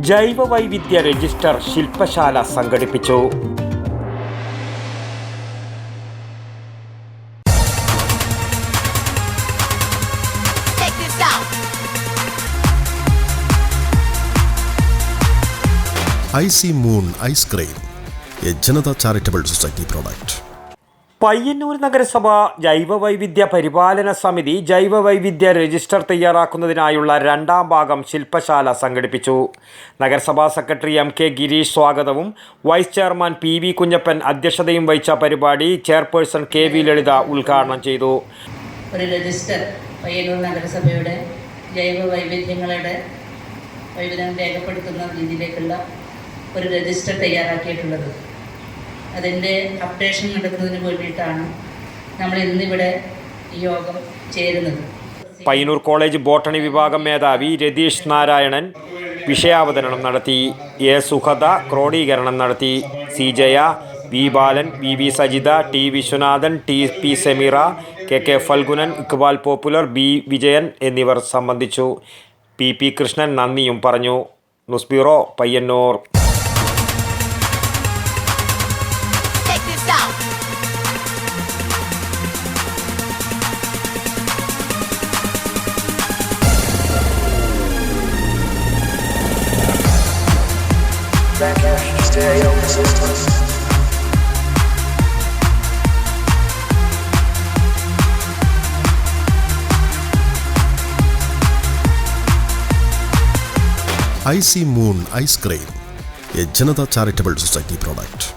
ജൈവവൈവിധ്യ register ശില്പശാല സംഘടിപ്പിച്ചു. Icy moon ice cream, A Janata charitable society product. Payyanur നഗരസഭ ജൈവവൈവിധ്യ പരിപാലന സമിതി ജൈവവൈവിധ്യ രജിസ്റ്റർ തയ്യാറാക്കുന്നതിനായുള്ള രണ്ടാം ഭാഗം ശില്പശാല സംഘടിപ്പിച്ചു. നഗരസഭാ സെക്രട്ടറി എം കെ ഗിരീഷ് സ്വാഗതവും vice chairman P V Kunjappan അധ്യക്ഷതയും വഹിച്ച പരിപാടി ചെയർപേഴ്സൺ കെ വി ലളിത ഉദ്ഘാടനം ചെയ്തു. ഒരു രജിസ്റ്റർ പയ്യന്നൂർ നഗരസഭയുടെ ജൈവവൈവിധ്യങ്ങളുടെ വൈവിധ്യം രേഖപ്പെടുത്തുന്ന രീതിയിലേക്കുള്ള ഒരു രജിസ്റ്റർ തയ്യാറാക്കിയിട്ടുള്ളത്. അതിൻ്റെ അപ്ഡേഷൻ നടത്തുന്നതിന് വേണ്ടിയിട്ടാണ് നമ്മൾ ഇന്നിവിടെ ഈ യോഗം ചേരുന്നത്. പയ്യന്നൂർ കോളേജ് ബോട്ടണി വിഭാഗം മേധാവി രതീഷ് നാരായണൻ വിഷയാവതരണം നടത്തി. എ സുഹദ ക്രോഡീകരണം നടത്തി. C Jaya, V Balan, V V Sajitha, T Viswanathan, T P Sameera, K K Phalgunan, Iqbal popular, B Vijayan എന്നിവർ സംബന്ധിച്ചു. പി പി കൃഷ്ണൻ നന്ദിയും പറഞ്ഞു. News bureau, Payyanur. Icy moon ice cream, A Janata charitable society product.